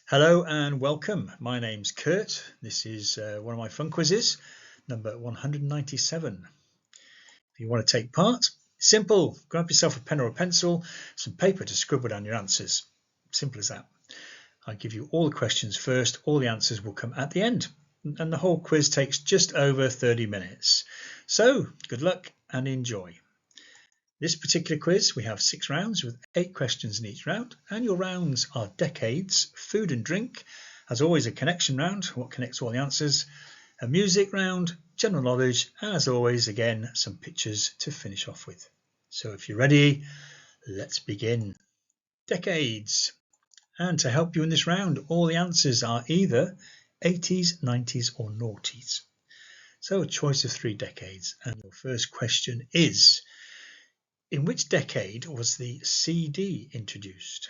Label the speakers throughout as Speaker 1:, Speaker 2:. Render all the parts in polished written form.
Speaker 1: Hello and welcome. My name's Kurt. This is one of my fun quizzes, number 197. If you want to take part, simple. Grab yourself a pen or a pencil, some paper to scribble down your answers. Simple as that. I give you all the questions first, all the answers will come at the end. And the whole quiz takes just over 30 minutes. So good luck and enjoy. This particular quiz, we have 6 rounds with 8 questions in each round, and your rounds are decades, food and drink, as always a connection round, what connects all the answers, a music round, general knowledge, and as always, again, some pictures to finish off with. So if you're ready, let's begin. Decades. And to help you in this round, all the answers are either 80s, 90s or noughties. So a choice of 3 decades, and your first question is, in which decade was the CD introduced?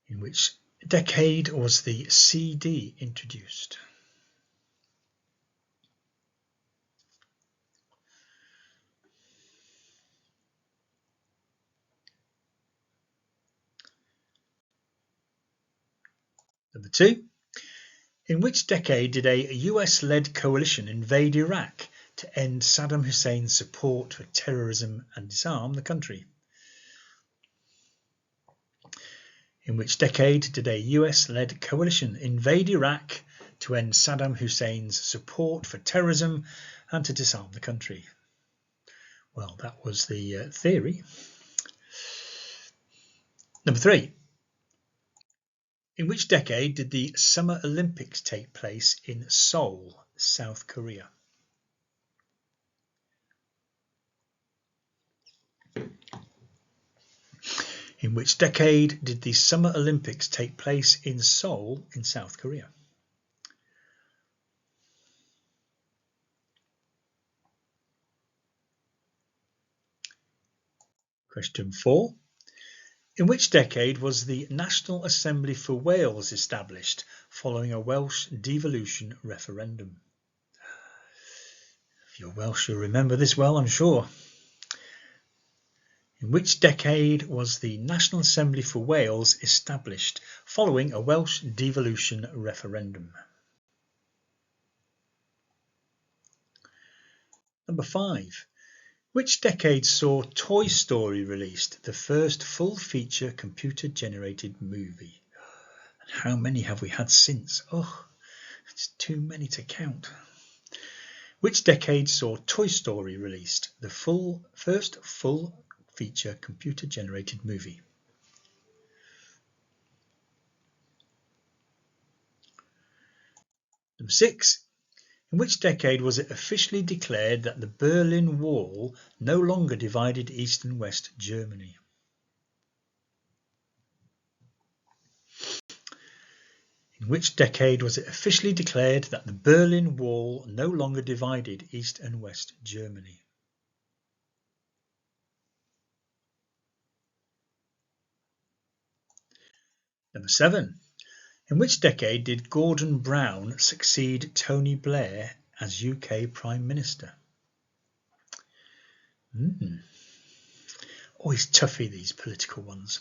Speaker 1: In which decade was the CD introduced? Number 2. In which decade did a US-led coalition invade Iraq to end Saddam Hussein's support for terrorism and disarm the country? In which decade did a US-led coalition invade Iraq to end Saddam Hussein's support for terrorism and to disarm the country? Well, that was the theory. Number 3. In which decade did the Summer Olympics take place in Seoul, South Korea? In which decade did the Summer Olympics take place in Seoul, in South Korea? Question 4. In which decade was the National Assembly for Wales established following a Welsh devolution referendum? If you're Welsh, you'll remember this well, I'm sure. In which decade was the National Assembly for Wales established following a Welsh devolution referendum? Number 5. Which decade saw Toy Story released, the first full-feature computer-generated movie? And how many have we had since? Oh, it's too many to count. Which decade saw Toy Story released, the first full-feature computer-generated movie? Number 6. In which decade was it officially declared that the Berlin Wall no longer divided East and West Germany? In which decade was it officially declared that the Berlin Wall no longer divided East and West Germany? Number 7. In which decade did Gordon Brown succeed Tony Blair as UK Prime Minister? Always toughy, these political ones.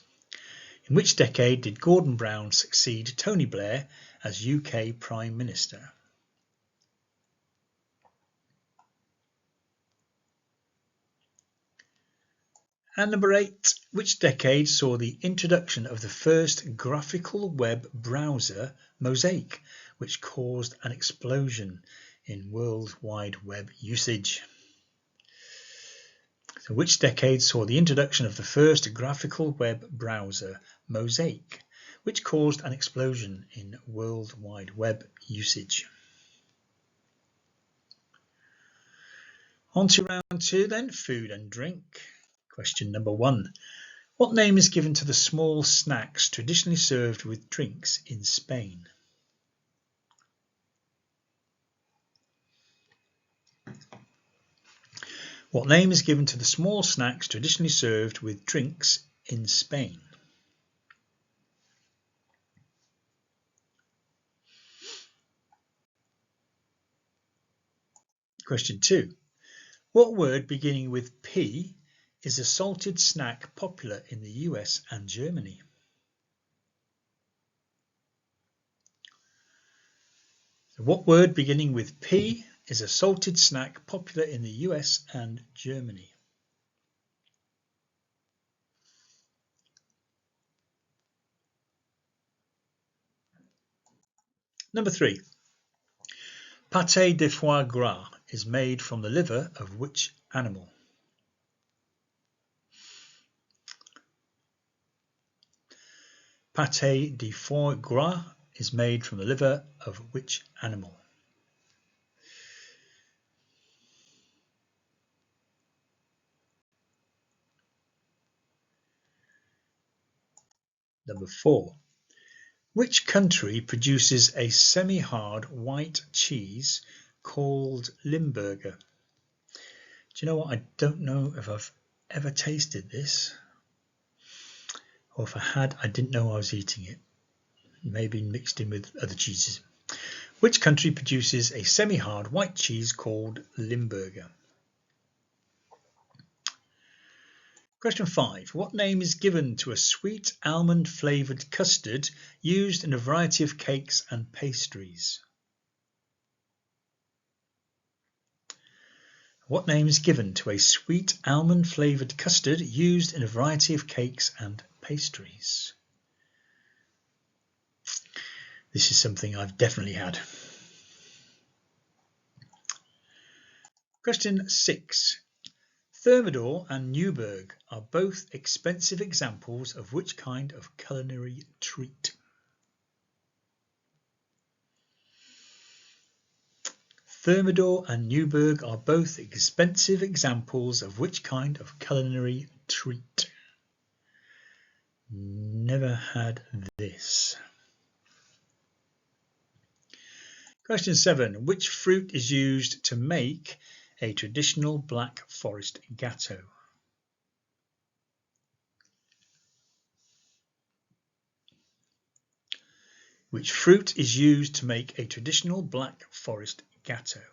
Speaker 1: In which decade did Gordon Brown succeed Tony Blair as UK Prime Minister? And number 8, which decade saw the introduction of the first graphical web browser, Mosaic, which caused an explosion in World Wide Web usage? So which decade saw the introduction of the first graphical web browser, Mosaic, which caused an explosion in World Wide Web usage? On to round 2 then, food and drink. Question number 1. What name is given to the small snacks traditionally served with drinks in Spain? What name is given to the small snacks traditionally served with drinks in Spain? Question 2. What word beginning with P is a salted snack popular in the US and Germany? What word beginning with P is a salted snack popular in the US and Germany? Number 3. Pâté de foie gras is made from the liver of which animal? Pâté de foie gras is made from the liver of which animal? Number 4. Which country produces a semi-hard white cheese called Limburger? Do you know what? I don't know if I've ever tasted this, or if I had, I didn't know I was eating it. Maybe mixed in with other cheeses. Which country produces a semi-hard white cheese called Limburger? Question 5. What name is given to a sweet almond flavoured custard used in a variety of cakes and pastries? What name is given to a sweet almond flavoured custard used in a variety of cakes and pastries? This is something I've definitely had. Question 6. Thermidor and Newburg are both expensive examples of which kind of culinary treat? Thermidor and Newburg are both expensive examples of which kind of culinary treat? Never had this. Question 7. Which fruit is used to make a traditional Black Forest gâteau? Which fruit is used to make a traditional Black Forest gâteau?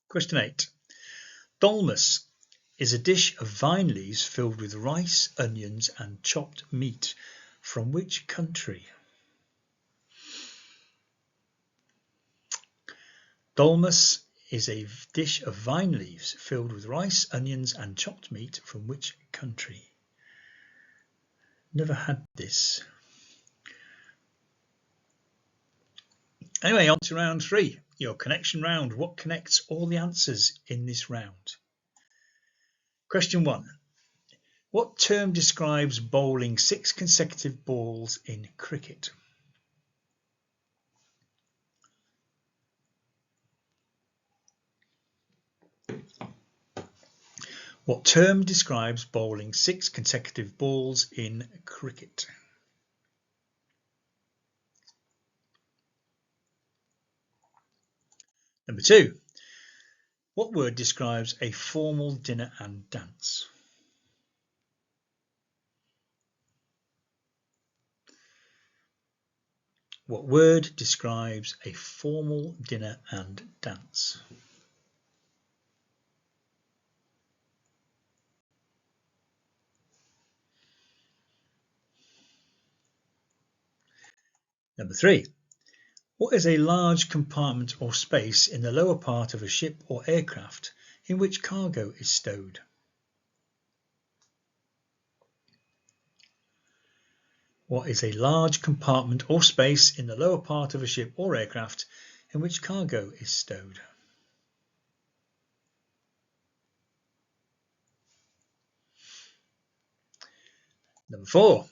Speaker 1: Question 8. Dolmas is a dish of vine leaves filled with rice, onions and chopped meat. From which country? Dolmas is a dish of vine leaves filled with rice, onions and chopped meat. From which country? Never had this. Anyway, on to round 3, your connection round. What connects all the answers in this round? Question 1. What term describes bowling 6 consecutive balls in cricket? What term describes bowling 6 consecutive balls in cricket? Number 2. What word describes a formal dinner and dance? What word describes a formal dinner and dance? Number 3. What is a large compartment or space in the lower part of a ship or aircraft in which cargo is stowed? What is a large compartment or space in the lower part of a ship or aircraft in which cargo is stowed? Number 4.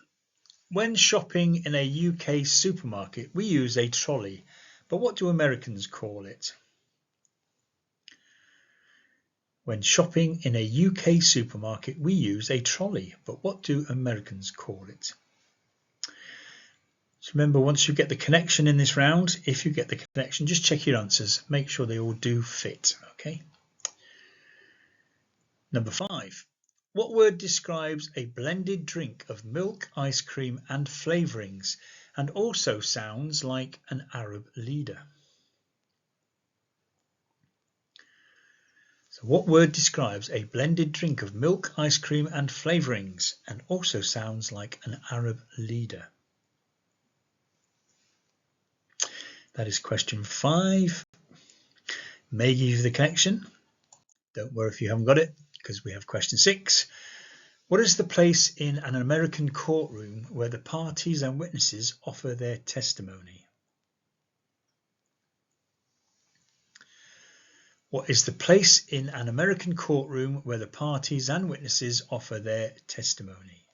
Speaker 1: When shopping in a UK supermarket, we use a trolley, but what do Americans call it? When shopping in a UK supermarket, we use a trolley, but what do Americans call it? So remember, once you get the connection in this round, if you get the connection, just check your answers. Make sure they all do fit, okay? Number 5. What word describes a blended drink of milk, ice cream and flavourings and also sounds like an Arab leader? So what word describes a blended drink of milk, ice cream and flavourings and also sounds like an Arab leader? That is question 5. May give you the connection. Don't worry if you haven't got it, because we have question 6. What is the place in an American courtroom where the parties and witnesses offer their testimony? What is the place in an American courtroom where the parties and witnesses offer their testimony?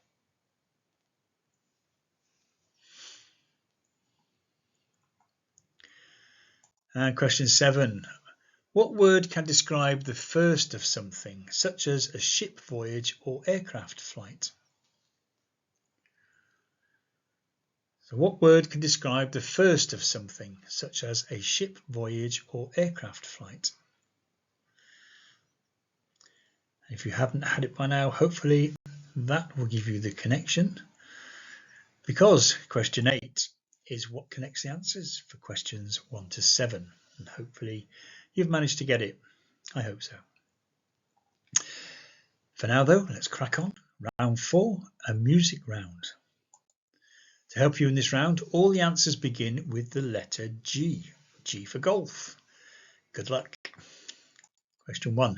Speaker 1: And question 7. What word can describe the first of something, such as a ship voyage or aircraft flight? So what word can describe the first of something, such as a ship voyage or aircraft flight? If you haven't had it by now, hopefully that will give you the connection, because question 8 is what connects the answers for questions 1 to 7, and hopefully you've managed to get it. I hope so. For now though, let's crack on. Round 4, a music round. To help you in this round, all the answers begin with the letter G. G for golf. Good luck. Question 1.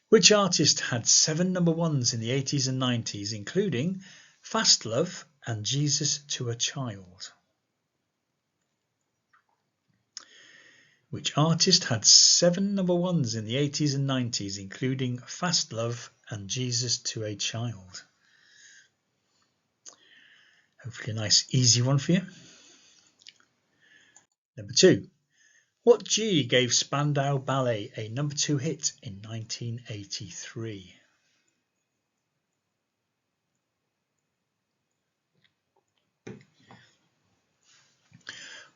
Speaker 1: Which artist had 7 number 1s in the 80s and 90s, including Fast Love and Jesus to a Child? Which artist had 7 number 1s in the 80s and 90s, including Fast Love and Jesus to a Child? Hopefully a nice easy one for you. Number 2. What G gave Spandau Ballet a number 2 hit in 1983?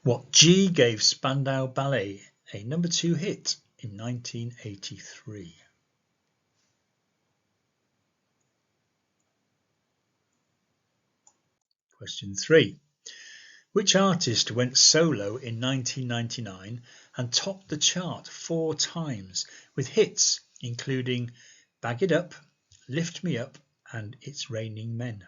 Speaker 1: What G gave Spandau Ballet a number 2 hit in 1983? Question 3. Which artist went solo in 1999 and topped the chart 4 times with hits including Bag It Up, Lift Me Up and It's Raining Men?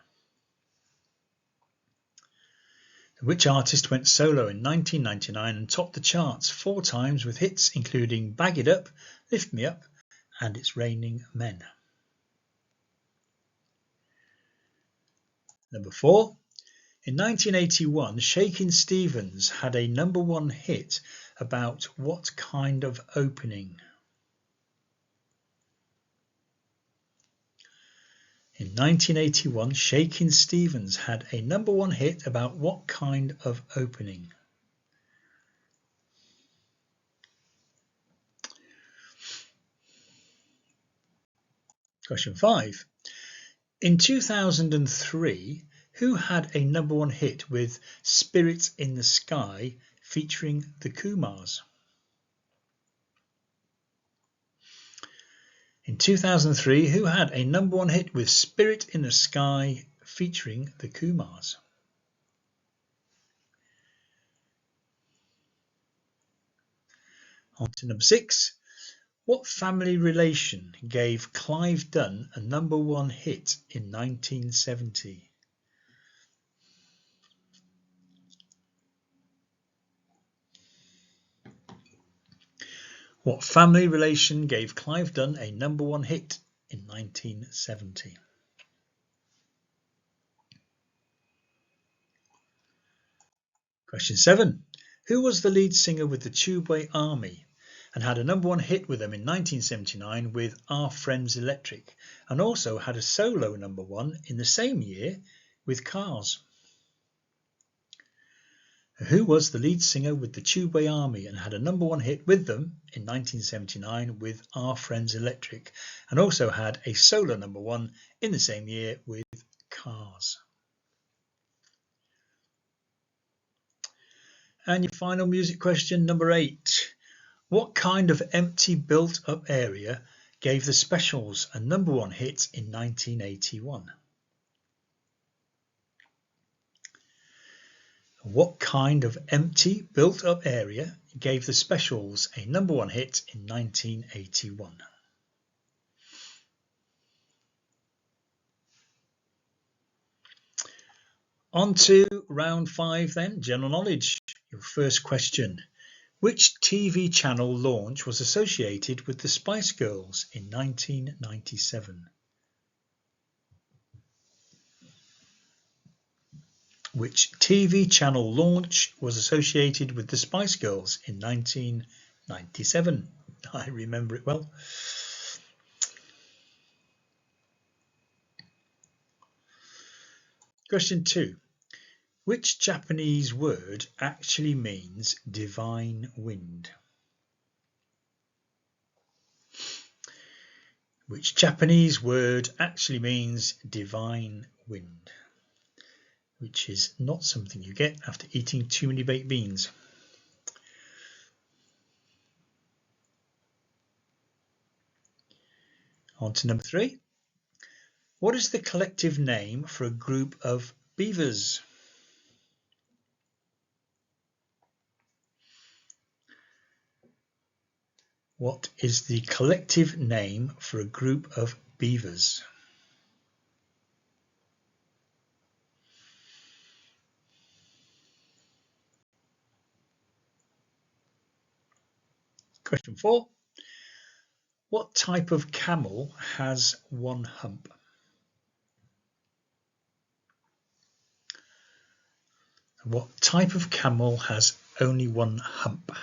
Speaker 1: Which artist went solo in 1999 and topped the charts 4 times with hits including Bag It Up, Lift Me Up and It's Raining Men? Number 4. In 1981, Shakin' Stevens had a number 1 hit about what kind of opening? In 1981, Shakin' Stevens had a number 1 hit about what kind of opening? Question 5. In 2003, who had a number 1 hit with Spirit in the Sky featuring the Kumars? In 2003, who had a number 1 hit with Spirit in the Sky featuring the Kumars? On to number 6. What family relation gave Clive Dunn a number 1 hit in 1970? What family relation gave Clive Dunn a number 1 hit in 1970? Question 7. Who was the lead singer with the Tubeway Army and had a number 1 hit with them in 1979 with Our Friends Electric, and also had a solo number 1 in the same year with Cars? Who was the lead singer with the Tubeway Army and had a number 1 hit with them in 1979 with Our Friends Electric, and also had a solo number 1 in the same year with Cars? And your final music question, number 8. What kind of empty built-up area gave the Specials a number 1 hit in 1981? What kind of empty built-up area gave the Specials a number 1 hit in 1981? On to round 5 then, general knowledge. Your first question. Which TV channel launch was associated with the Spice Girls in 1997? Which TV channel launch was associated with the Spice Girls in 1997? I remember it well. Question 2. Which Japanese word actually means divine wind? Which Japanese word actually means divine wind? Which is not something you get after eating too many baked beans. On to number 3. What is the collective name for a group of beavers? What is the collective name for a group of beavers? Question 4. What type of camel has one hump? What type of camel has only one hump?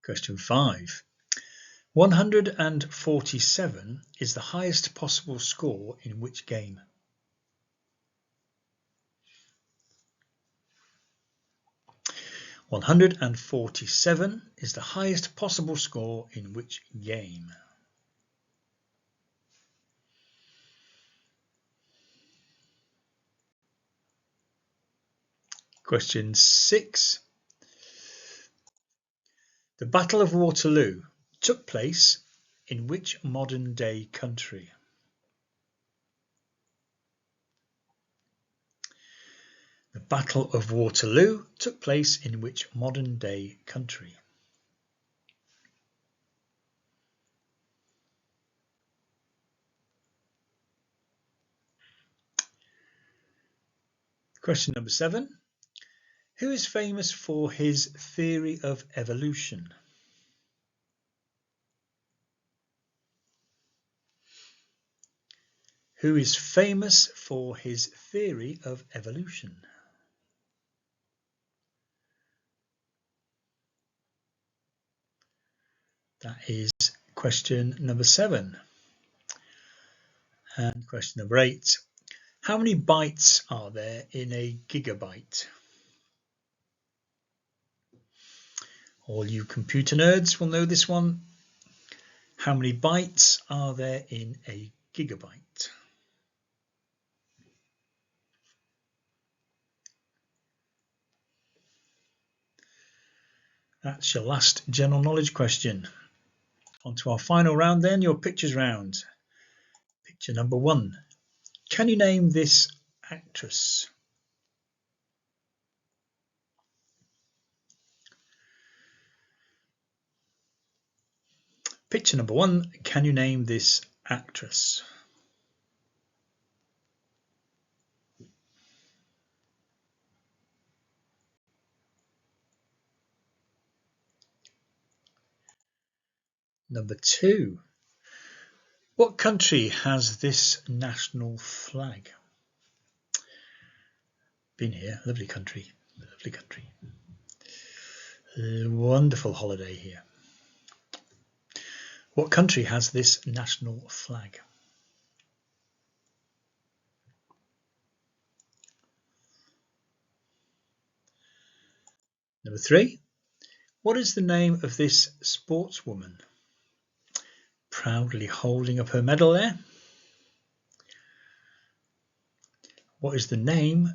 Speaker 1: Question 5. 147 is the highest possible score in which game? (147) is the highest possible score in which game? Question 6. The Battle of Waterloo took place in which modern-day country? The Battle of Waterloo took place in which modern-day country? Question number 7. Who is famous for his theory of evolution? Who is famous for his theory of evolution? That is question number 7. And question number 8. How many bytes are there in a gigabyte? All you computer nerds will know this one. How many bytes are there in a gigabyte? That's your last general knowledge question. On to our final round then, your pictures round. Picture number 1. Can you name this actress? Picture number 1. Can you name this actress? Number 2. What country has this national flag? Been here, lovely country, lovely country. Wonderful holiday here. What country has this national flag? Number 3. What is the name of this sportswoman? Proudly holding up her medal there. What is the name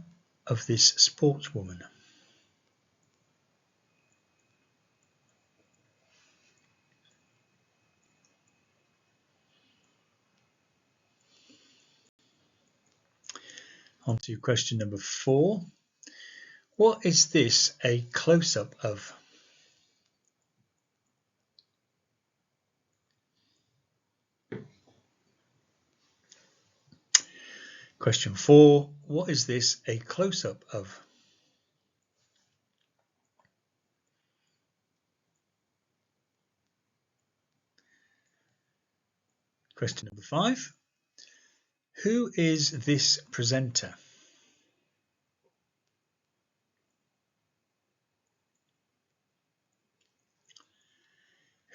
Speaker 1: of this sportswoman? On to question number 4. What is this a close-up of? Question 4. What is this a close-up of? Question number 5. Who is this presenter?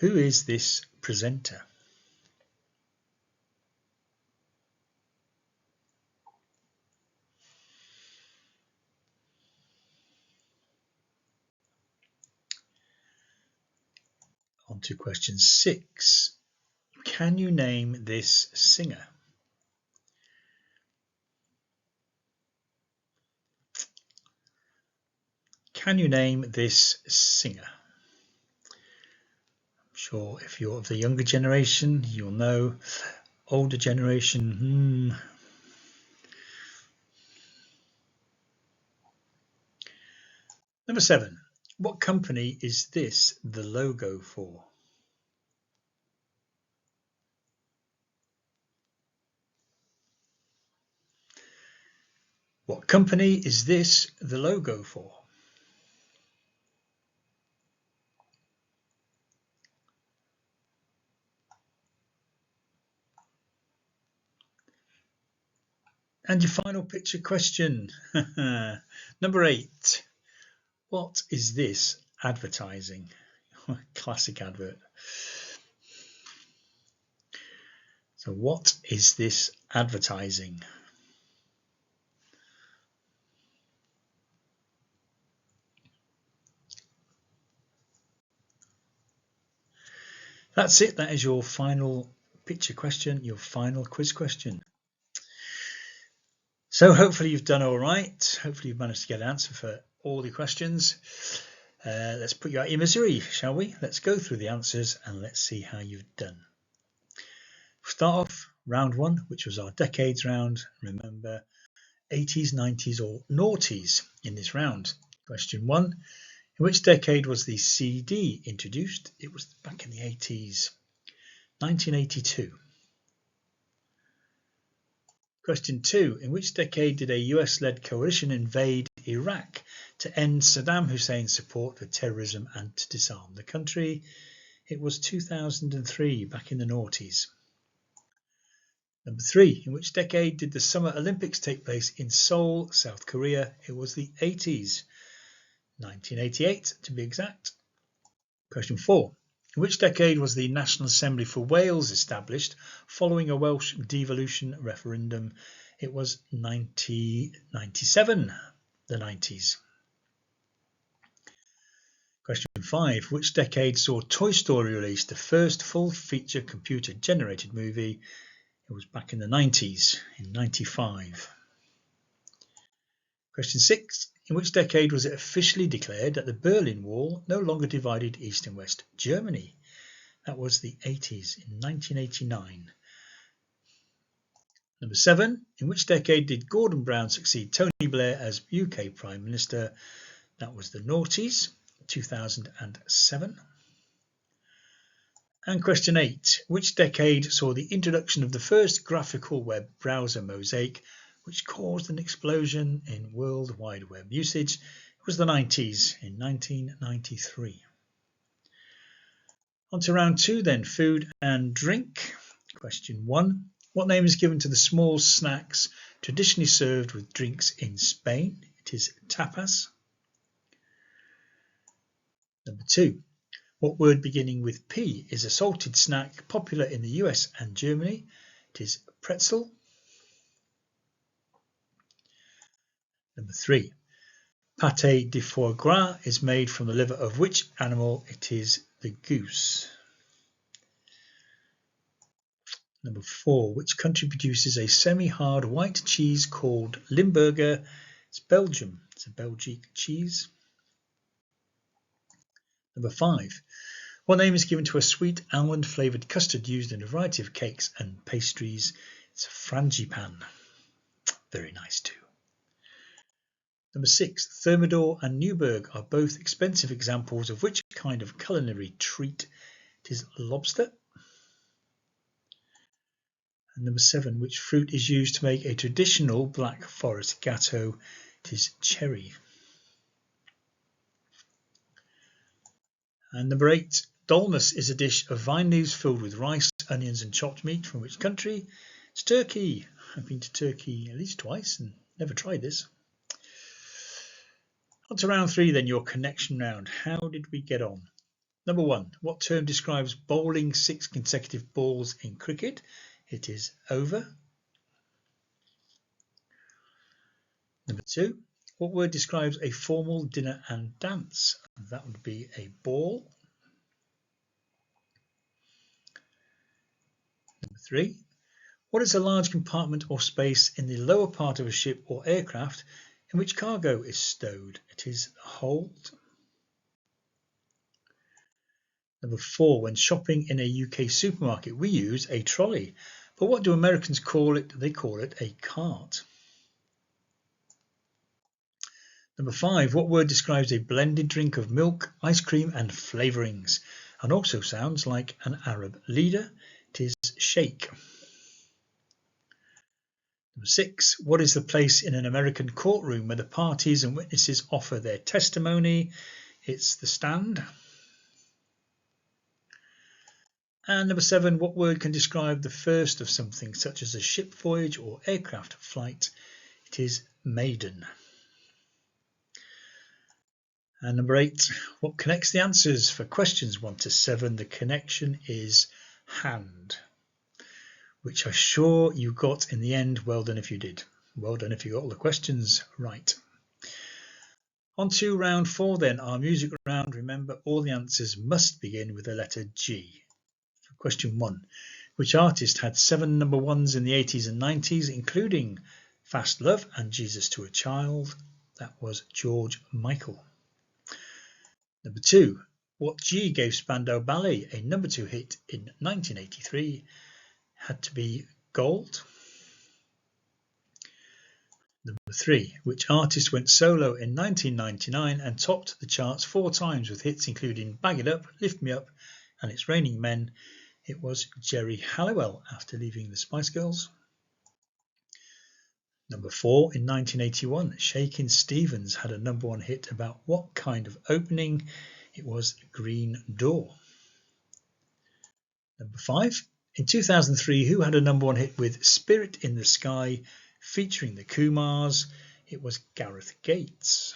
Speaker 1: Who is this presenter? On to question 6. Can you name this singer? Can you name this singer? I'm sure if you're of the younger generation, you'll know. Older generation, Number 7. What company is this the logo for? What company is this the logo for? And your final picture question. Number 8. What is this advertising? Classic advert. So what is this advertising? That's it. That is your final picture question, your final quiz question. So hopefully you've done all right. Hopefully you've managed to get an answer for all the questions. Let's put you out your misery, shall we? Let's go through the answers and let's see how you've done. We'll start off round 1, which was our decades round. Remember, 80s, 90s or noughties in this round. Question 1. In which decade was the CD introduced? It was back in the 80s. 1982. Question 2. In which decade did a US-led coalition invade Iraq to end Saddam Hussein's support for terrorism and to disarm the country? It was 2003, back in the noughties. Number 3. In which decade did the Summer Olympics take place in Seoul, South Korea? It was the 80s. 1988 to be exact. Question 4. In which decade was the National Assembly for Wales established following a Welsh devolution referendum? It was 1997, the 90s. Question 5. Which decade saw Toy Story release the first full-feature computer-generated movie? It was back in the 90s, in 95. Question 6. In which decade was it officially declared that the Berlin Wall no longer divided East and West Germany? That was the 80s, in 1989. Number 7. In which decade did Gordon Brown succeed Tony Blair as UK Prime Minister? That was the noughties, 2007. And question 8. Which decade saw the introduction of the first graphical web browser Mosaic, which caused an explosion in World Wide Web usage? It was the 90s, in 1993. On to round 2 then, food and drink. Question 1. What name is given to the small snacks traditionally served with drinks in Spain? It is tapas. Number 2. What word beginning with P is a salted snack popular in the US and Germany? It is pretzel. Number 3. Pâté de foie gras is made from the liver of which animal? It is the goose. Number 4. Which country produces a semi-hard white cheese called Limburger? It's Belgium. It's a Belgique cheese. Number 5. What name is given to a sweet almond flavoured custard used in a variety of cakes and pastries? It's frangipane. Very nice too. Number 6, Thermidor and Newburgh are both expensive examples of which kind of culinary treat? It is lobster. And number 7, which fruit is used to make a traditional Black Forest gateau? It is cherry. And number 8, dolmas is a dish of vine leaves filled with rice, onions and chopped meat. From which country? It's Turkey. I've been to Turkey at least twice and never tried this. On to round 3 then, your connection round. How did we get on? Number 1, what term describes bowling 6 consecutive balls in cricket? It is over. Number 2, what word describes a formal dinner and dance? That would be a ball. Number 3, what is a large compartment or space in the lower part of a ship or aircraft in which cargo is stowed? It is a hold. Number 4, when shopping in a UK supermarket, we use a trolley. But what do Americans call it? They call it a cart. Number 5, what word describes a blended drink of milk, ice cream and flavourings and also sounds like an Arab leader? It is shake. Number 6, what is the place in an American courtroom where the parties and witnesses offer their testimony? It's the stand. And number 7, what word can describe the first of something such as a ship voyage or aircraft flight? It is maiden. And number 8, what connects the answers for questions 1 to 7? The connection is hand, which I'm sure you got in the end. Well done if you did. Well done if you got all the questions right. On to round 4 then, our music round. Remember, all the answers must begin with the letter G. For question 1, which artist had 7 number 1s in the 80s and 90s, including Fast Love and Jesus to a Child? That was George Michael. Number 2, what G gave Spandau Ballet a number 2 hit in 1983? Had to be Gold. Number 3, which artist went solo in 1999 and topped the charts 4 times with hits including Bag It Up, Lift Me Up and It's Raining Men? It was Geri Halliwell after leaving the Spice Girls. Number 4, in 1981, Shakin' Stevens had a number 1 hit about what kind of opening? It was Green Door. Number 5, in 2003, who had a number 1 hit with Spirit in the Sky featuring the Kumars? It was Gareth Gates.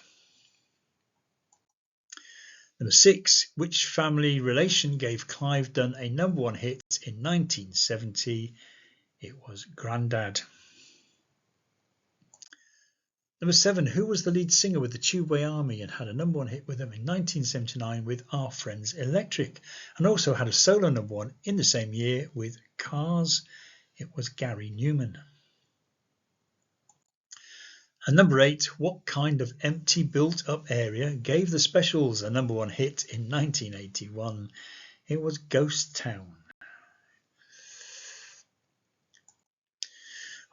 Speaker 1: Number 6, which family relation gave Clive Dunn a number 1 hit in 1970? It was Grandad. Number 7, who was the lead singer with the Tubeway Army and had a number 1 hit with them in 1979 with Our Friends Electric, and also had a solo number 1 in the same year with Cars? It was Gary Newman. And number 8, what kind of empty built-up area gave the Specials a number 1 hit in 1981? It was Ghost Town.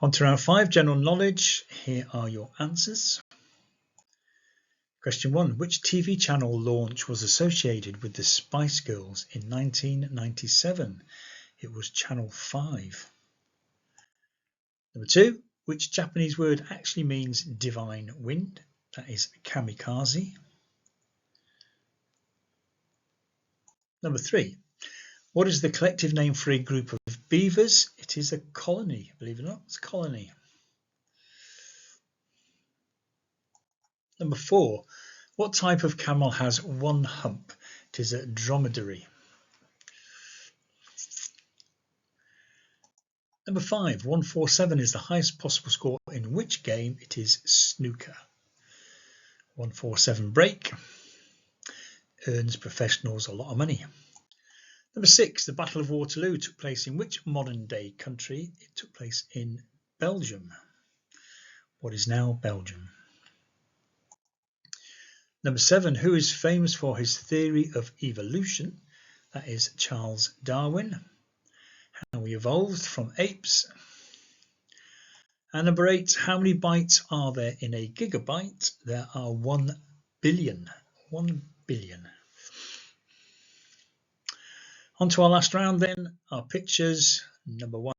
Speaker 1: On to round 5, general knowledge. Here are your answers. Question 1, which TV channel launch was associated with the Spice Girls in 1997? It was Channel 5. Number 2, which Japanese word actually means divine wind? That is kamikaze. Number 3, what is the collective name for a group of beavers? It is a colony, believe it or not, it's a colony. Number 4, what type of camel has 1 hump? It is a dromedary. Number 5, 147 is the highest possible score in which game? It is snooker. 147 break earns professionals a lot of money. Number 6, the Battle of Waterloo took place in which modern day country? It took place in Belgium, what is now Belgium. Number 7, who is famous for his theory of evolution? That is Charles Darwin. How we evolved from apes. And number 8, how many bytes are there in a gigabyte? There are 1 billion. 1 billion. On to our last round then, our pictures. Number 1.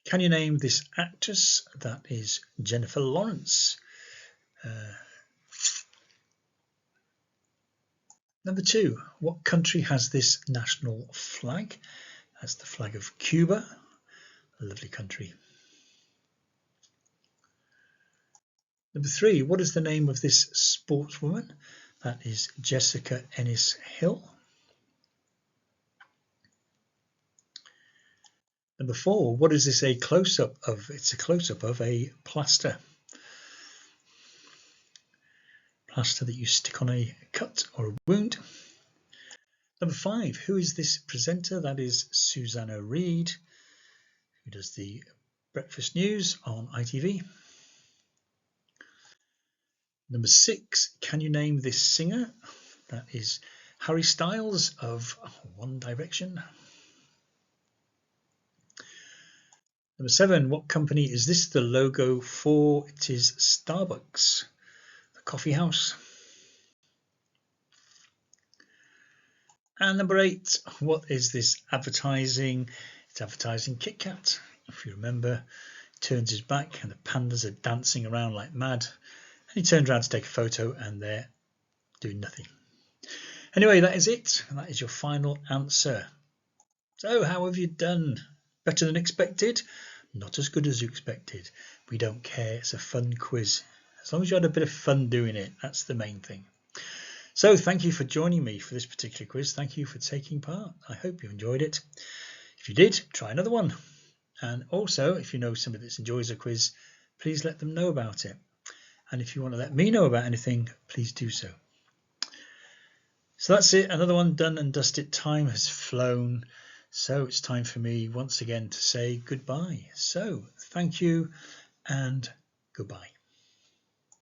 Speaker 1: Can you name this actress? That is Jennifer Lawrence. Number 2, what country has this national flag? That's the flag of Cuba, a lovely country. Number 3, what is the name of this sportswoman? That is Jessica Ennis-Hill. Number 4, what is this a close-up of? It's a close-up of a plaster. Plaster that you stick on a cut or a wound. Number 5, who is this presenter? That is Susanna Reid, who does the breakfast news on ITV. Number 6, can you name this singer? That is Harry Styles of One Direction. Number 7, what company is this the logo for? It is Starbucks, the coffee house. And number 8, what is this advertising? It's advertising Kit Kat. If you remember, he turns his back and the pandas are dancing around like mad. And he turns around to take a photo and they're doing nothing. Anyway, that is it. That is your final answer. So how have you done? Better than expected? Not as good as you expected. We don't care. It's a fun quiz. As long as you had a bit of fun doing it, that's the main thing. So thank you for joining me for this particular quiz. Thank you for taking part. I hope you enjoyed it. If you did, try another one. And also, if you know somebody that enjoys a quiz, please let them know about it. And if you want to let me know about anything, please do so. So that's it. Another one done and dusted. Time has flown. So it's time for me once again to say goodbye. So thank you and goodbye.